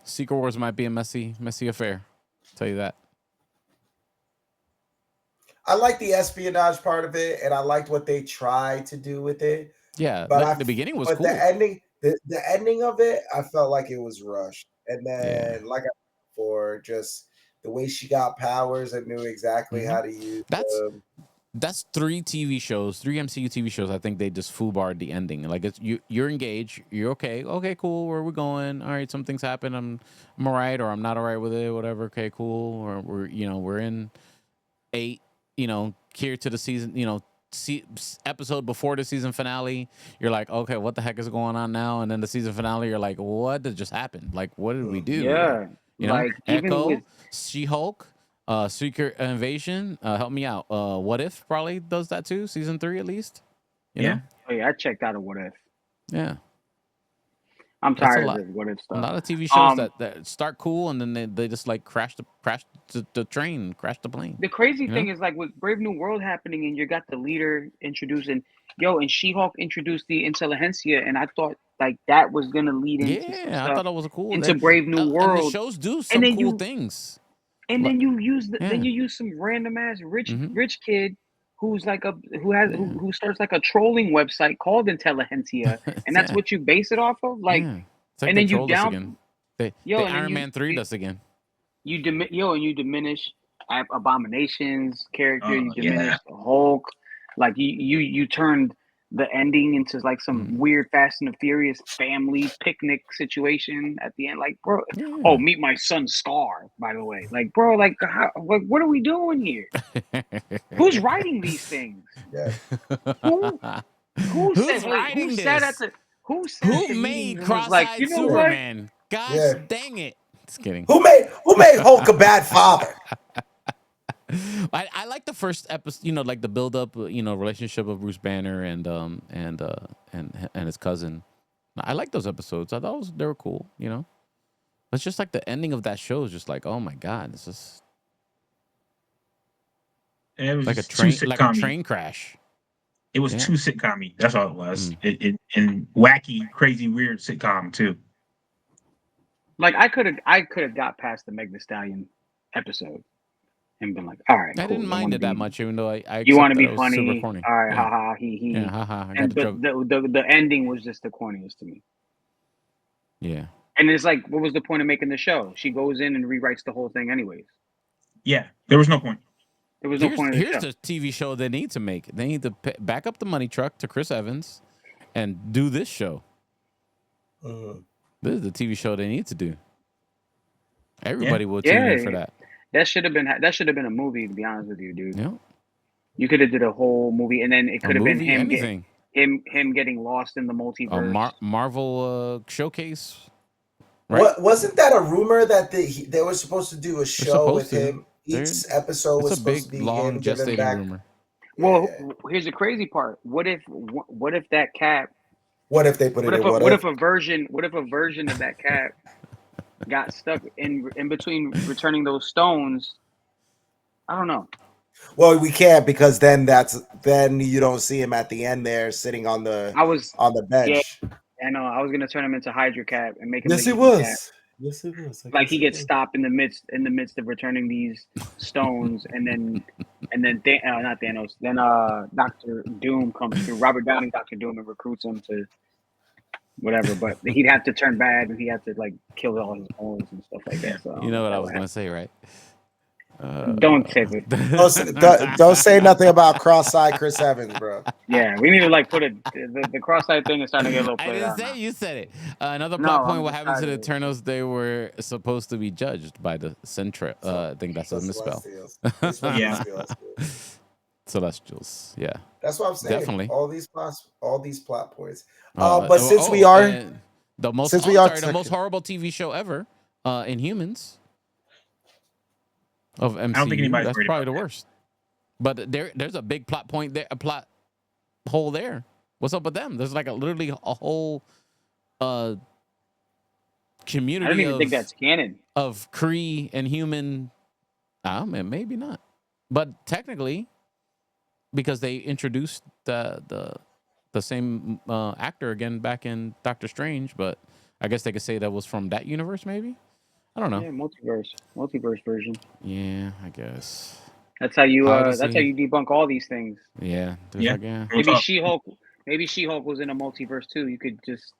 Secret Wars might be a messy affair. I'll tell you that. I like the espionage part of it, and I liked what they tried to do with it. Yeah, but the beginning was cool. The ending of it, I felt like it was rushed. And then, like I said before, just the way she got powers and knew exactly how to use them. that's 3 TV shows, 3 MCU TV shows. I think they just foobarred the ending. Like it's you're engaged, you're okay, cool. Where we going? All right, some things happen. I'm all right, or I'm not all right with it. Whatever. Okay, cool. Or we're in 8. Here to the season. Episode before the season finale. You're like, okay, what the heck is going on now? And then the season finale, you're like, what did just happen? Like, what did we do? Yeah, like even Echo, with She-Hulk. Secret Invasion, help me out. What If probably does that too, season 3 at least. You know? oh yeah, I checked out of What If. Yeah. I'm That's a tired of lot. this What If A stuff. lot of TV shows that start cool and then they just like crash the train, crash the plane. The crazy thing is like with Brave New World happening and you got the leader introducing and She-Hulk introduced the intelligentsia, and I thought like that was gonna lead into some I stuff thought it was cool. into Brave New And the World. shows do some cool things. And then you use some random ass rich kid who's like who starts like a trolling website called Intelligentsia, and that's what you base it off of. Like, It's like and they then you trolled us again. They Iron Man 3 us again. You diminish Abomination's character. You diminish the Hulk. Like you turned the ending into like some weird Fast and the Furious family picnic situation at the end. Like, bro, meet my son Scar, by the way. Like, bro, like what are we doing here? Who's writing these things? Yeah. Who made Cross-Eyed Superman? Gosh dang it. Just kidding. Who made Hulk a bad father? I like the first episode, like the build up, relationship of Bruce Banner and his cousin. I like those episodes. I thought they were cool, It's just like the ending of that show is just like, oh my God, it's just it was like a train crash. It was too sitcom-y. That's all it was. And wacky, crazy, weird sitcom too. Like I could have got past the Meg Thee Stallion episode and been like, all right, cool. I didn't mind it that much, even though I you want to be funny. funny. Super corny. All right, haha, he. Yeah, haha. I got and the joke. the ending was just the corniest to me. Yeah. And it's like, what was the point of making the show? She goes in and rewrites the whole thing anyways. Yeah, there was no point. There was no point. Here's the TV show they need to make. They need to back up the money truck to Chris Evans and do this show. This is the TV show they need to do. Everybody will tune in for that. That should have been a movie, to be honest with you, dude. Yeah. You could have did a whole movie, and then it could have been him getting lost in the multiverse. A Marvel showcase. Right? What wasn't that a rumor that they were supposed to do a show with him? Each episode was supposed to be long him giving back. Rumor. Well, here's the crazy part. What if that cap? What if they put it in? What if a version of that cap got stuck in between returning those stones? I don't know. Well, we can't, because then you don't see him at the end there sitting on the bench. Yeah, I know. I was gonna turn him into Hydra Cap and make him. Yes, it was. Yes, it was. Like he gets stopped in the midst of returning these stones, and then not Thanos. Then Doctor Doom comes through. Robert Downey, Doctor Doom, and recruits him to whatever. But he'd have to turn bad, and he had to like kill all his opponents and stuff like that. So you know what I was gonna say, right? Don't say it. Don't say nothing about cross-eyed Chris Evans, bro. Yeah, we need to like put the cross-eyed thing is starting to get a little played out. I didn't say you said it. Another plot point: what happened to the Eternals? They were supposed to be judged by the Centra. I think that's a misspell. Celestials. Yeah. That's what I'm saying. Definitely. All these plot points. But since we are the most horrible TV show ever, Inhumans. Of MCU, I don't think anybody's that's worried probably about the worst. But there's a big plot point there, a plot hole there. What's up with them? There's like literally a whole community. I don't even think that's canon of Kree and human. Maybe not, but technically, because they introduced the same actor again back in Doctor Strange, but I guess they could say that was from that universe, maybe. I don't know. Yeah, multiverse version. Yeah, I guess. That's how you debunk all these things. Yeah. Maybe She-Hulk was in a multiverse too. You could just.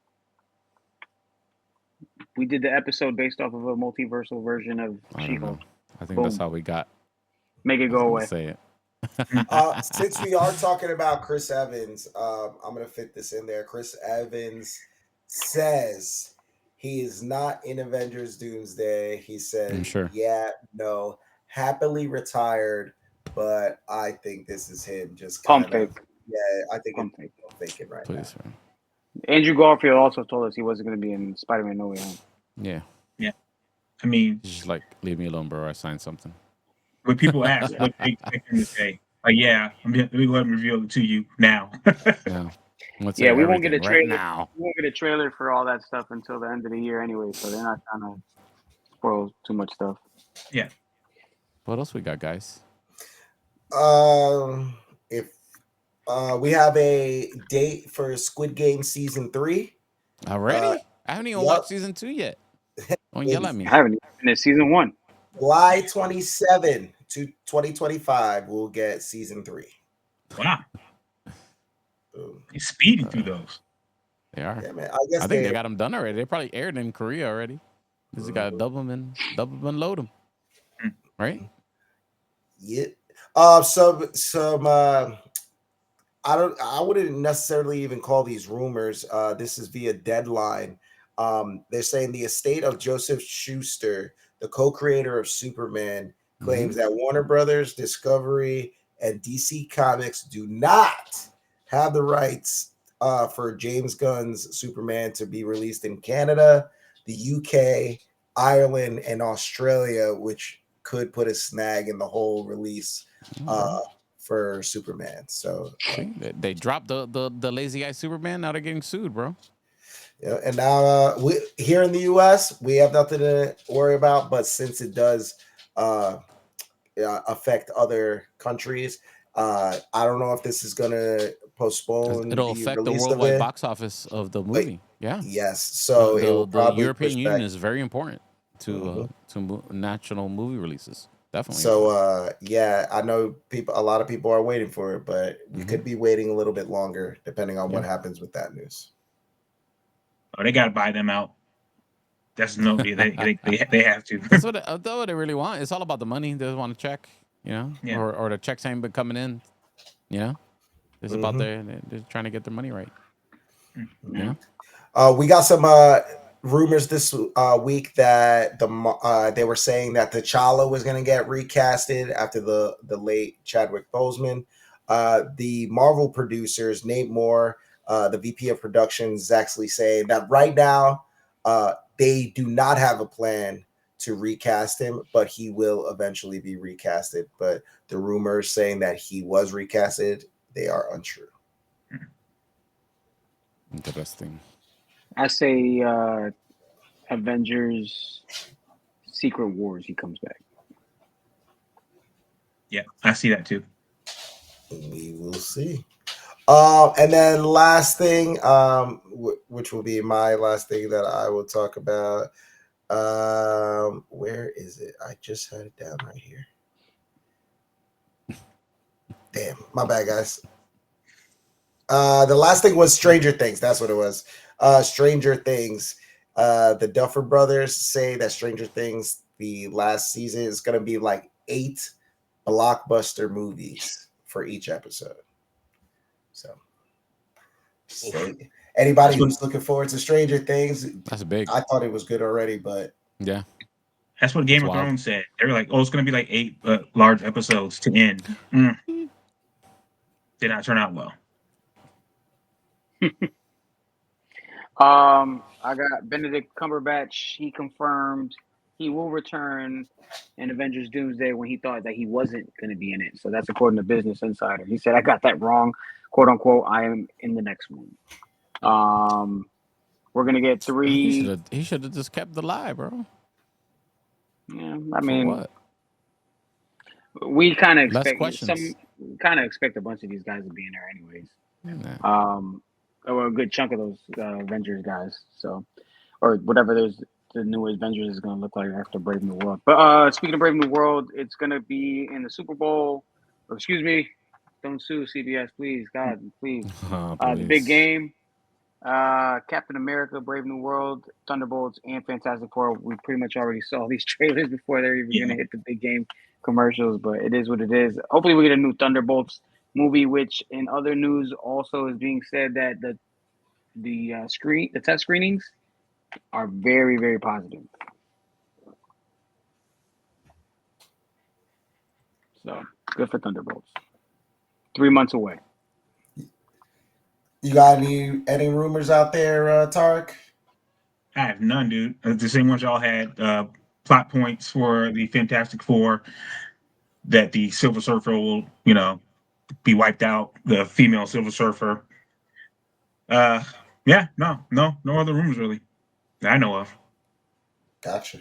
We did the episode based off of a multiversal version of She-Hulk. I think that's how we got. Make it go away. Say it. Since we are talking about Chris Evans, I'm gonna fit this in there. Chris Evans says he is not in Avengers Doomsday. He said, Sure. "Yeah, no, happily retired," but I think this is him just Pump kind of. fake. Yeah, I think Pump it's fake. faking right Please, now. man. Andrew Garfield also told us he wasn't going to be in Spider-Man No Way Home. Yeah. Yeah. I mean, He's just like, leave me alone, bro. I signed something. when people ask what they expect him to say, yeah, let me go ahead and reveal it to you now. No. Let's Yeah, say we won't get a everything right trailer. now. We won't get a trailer for all that stuff until the end of the year anyway, so they're not trying to spoil too much stuff. Yeah. What else we got, guys? If we have a date for Squid Game season 3. Already? I haven't even watched season 2 yet. Don't yell at me. I haven't even finished season 1. July 27 to 2025, we'll get season 3. Wow. He's speeding through those. They are. Yeah, man. I think they got them done already. They probably aired in Korea already. Because you got to double them and load them. Right? Yeah. Some I wouldn't necessarily even call these rumors. This is via Deadline. They're saying the estate of Joseph Schuster, the co-creator of Superman, claims that Warner Brothers, Discovery, and DC Comics do not have the rights for James Gunn's Superman to be released in Canada, the UK, Ireland, and Australia, which could put a snag in the whole release for Superman. So see, they dropped the lazy eye Superman. Now they're getting sued, bro. Yeah, and now we here in the U.S. we have nothing to worry about, but since it does affect other countries, I don't know if this is going to postpone It'll the affect the release of worldwide it. box office of the movie. Yeah. Yes. So it will the probably European push Union back. is very important to national movie releases. Definitely. So yeah, I know a lot of people are waiting for it, but we could be waiting a little bit longer depending on what happens with that news. Oh, they got to buy them out. That's no, they have to. That's what they really want. It's all about the money. They just want to check, Yeah. or the checks ain't been coming in, It's about they're trying to get their money right. We got some rumors this week that they were saying that T'Challa was going to get recasted after the late Chadwick Boseman. The Marvel producers, Nate Moore, the VP of production, is actually saying that right now they do not have a plan to recast him, but he will eventually be recasted. But the rumors saying that he was recasted, they are untrue. Interesting. I say Avengers Secret Wars, he comes back. Yeah, I see that too. We will see. And then last thing, which will be my last thing that I will talk about. Where is it? I just had it down right here. Damn, my bad, guys. The last thing was Stranger Things. That's what it was. Stranger Things. The Duffer Brothers say that Stranger Things, the last season, is going to be like 8 blockbuster movies for each episode. So anybody who's looking forward to Stranger Things, that's big. I thought it was good already, but yeah, that's what Game of Thrones said. They were like, "Oh, it's going to be like 8 large episodes to end." Did not turn out well. I got Benedict Cumberbatch. He confirmed he will return in Avengers Doomsday when he thought that he wasn't going to be in it. So that's according to Business Insider. He said, "I got that wrong, quote unquote. I am in the next one." We're gonna get 3. He should have just kept the lie, bro. Yeah, I mean, what? We kind of expect a bunch of these guys to be in there anyways. Or a good chunk of those Avengers guys. So, or whatever the new Avengers is going to look like after Brave New World. But speaking of Brave New World, it's going to be in the Super Bowl. Or excuse me, don't sue CBS, please, God, please. The big game. Captain America, Brave New World, Thunderbolts, and Fantastic Four. We pretty much already saw these trailers before they're even gonna hit the big game commercials, but it is what it is. Hopefully, we get a new Thunderbolts movie. Which, in other news, also is being said that the test screenings are very, very positive. So good for Thunderbolts. 3 months away. You got any rumors out there, Tarek? I have none, dude. The same ones y'all had. Plot points for the Fantastic Four, that the Silver Surfer will, be wiped out. The female Silver Surfer. Yeah, no other rumors really that I know of. Gotcha.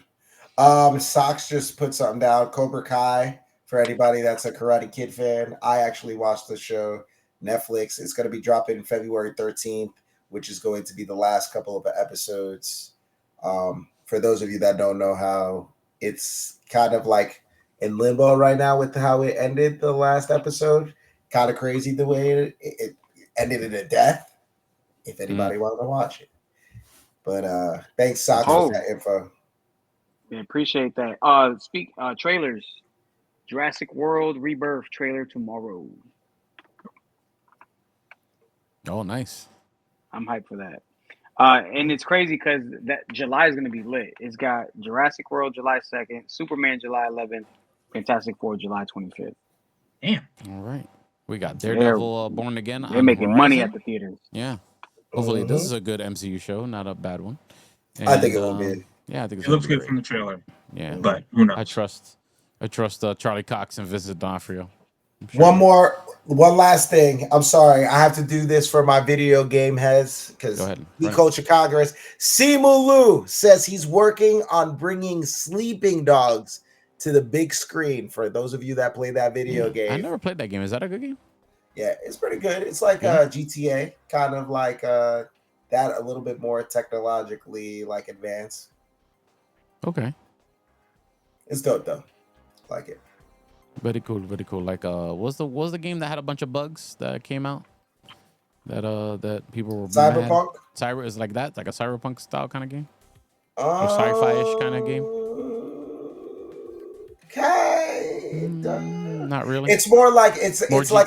Sox just put something down. Cobra Kai, for anybody that's a Karate Kid fan. I actually watched the show. Netflix. It's going to be dropping February 13th, which is going to be the last couple of episodes. For those of you that don't know how, it's kind of like in limbo right now with how it ended the last episode. Kind of crazy the way it ended in a death, if anybody wanted to watch it. But thanks, Sox, for that info. Yeah, appreciate that. Trailers. Jurassic World Rebirth trailer tomorrow. Oh, nice. I'm hyped for that. And it's crazy because that July is going to be lit. It's got Jurassic World July 2nd, Superman July 11th, Fantastic Four July 25th. Damn. All right. We got Daredevil Born Again. They're making money at the theaters. Yeah. Hopefully this is a good MCU show, not a bad one. And, I think it will be. Yeah, I think it looks good from the trailer. Yeah. But who knows? I trust Charlie Cox and Vincent D'Onofrio. Sure. One last thing. I'm sorry. I have to do this for my video game heads because the Culture Congress. Simu Liu says he's working on bringing Sleeping Dogs to the big screen. For those of you that play that video game. I never played that game. Is that a good game? Yeah, it's pretty good. It's like GTA, kind of like that, a little bit more technologically like advanced. Okay. It's dope though. Like it. Very cool, very cool. Like was the game that had a bunch of bugs that came out? That people were Cyberpunk? Cyber is like that, like a cyberpunk style kind of game? Or sci-fi-ish kind of game? Not really. It's more like it's like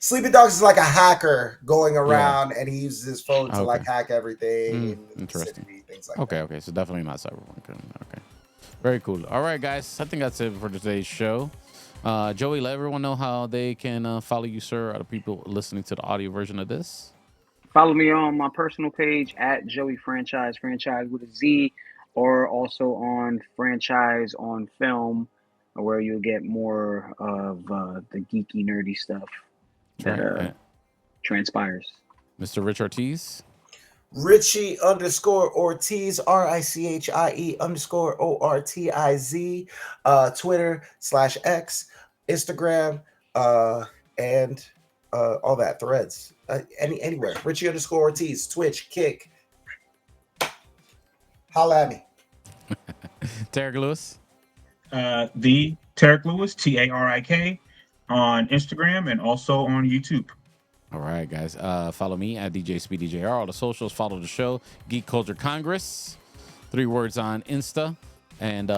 Sleeping Dogs is like a hacker going around and he uses his phone to like hack everything. Interesting. Things like that. Okay. So definitely not cyberpunk. Okay. Very cool. All right, guys. I think that's it for today's show. Joey, let everyone know how they can follow you, sir. Are the people listening to the audio version of this? Follow me on my personal page at Joey Franchise with a Z, or also on Franchise on Film, where you'll get more of the geeky, nerdy stuff that transpires. Mr. Rich Ortiz. Richie _Ortiz, RICHIE _ORTIZ, Twitter /X, Instagram, and all that, Threads, anywhere. Richie _Ortiz, Twitch, Kick. Holla at me. Tarek Lewis. The Tarek Lewis, TARIK, on Instagram and also on YouTube. All right, guys. Follow me at DJ SpeedyJR. All the socials. Follow the show. Geek Culture Congress. 3 words on Insta. And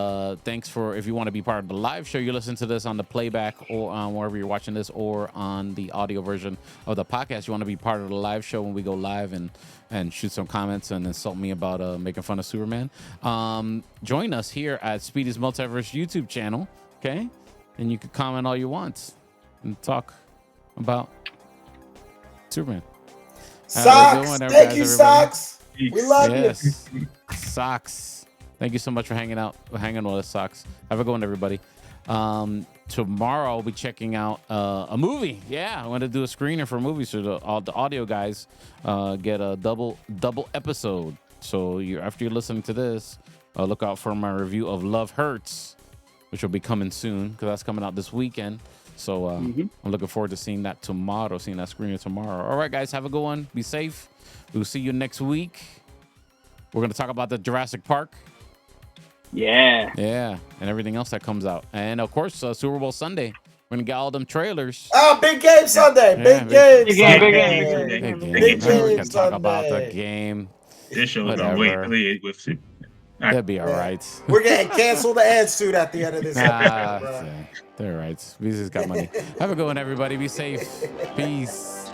thanks for, if you want to be part of the live show, you listen to this on the playback or on wherever you're watching this, or on the audio version of the podcast. You want to be part of the live show when we go live and shoot some comments and insult me about making fun of Superman. Join us here at Speedy's Multiverse YouTube channel. Okay. And you can comment all you want and talk about Superman. Socks. Thank you, Socks. We love you. Socks. Thank you so much for hanging with us, Socks. Have a good one, everybody. Tomorrow I'll be checking out a movie. Yeah, I want to do a screener for movies, so all the audio guys get a double episode. So after you're listening to this, look out for my review of Love Hurts, which will be coming soon because that's coming out this weekend. So I'm looking forward to seeing that screener tomorrow. All right, guys, have a good one. Be safe. We'll see you next week. We're going to talk about the Jurassic Park. Yeah. Yeah, and everything else that comes out. And, of course, Super Bowl Sunday. We're gonna get all them trailers. Oh, big game Sunday. Yeah, Big game big game, big Sunday. game. Big game. Big Man, we game can talk about the Sunday. game. This show is Whatever. wait with it. They'll be all Yeah. right. We're getting canceled and sued at the end of this episode, bro. They're all right. We just got money. Have a good one, everybody. Be safe. Peace.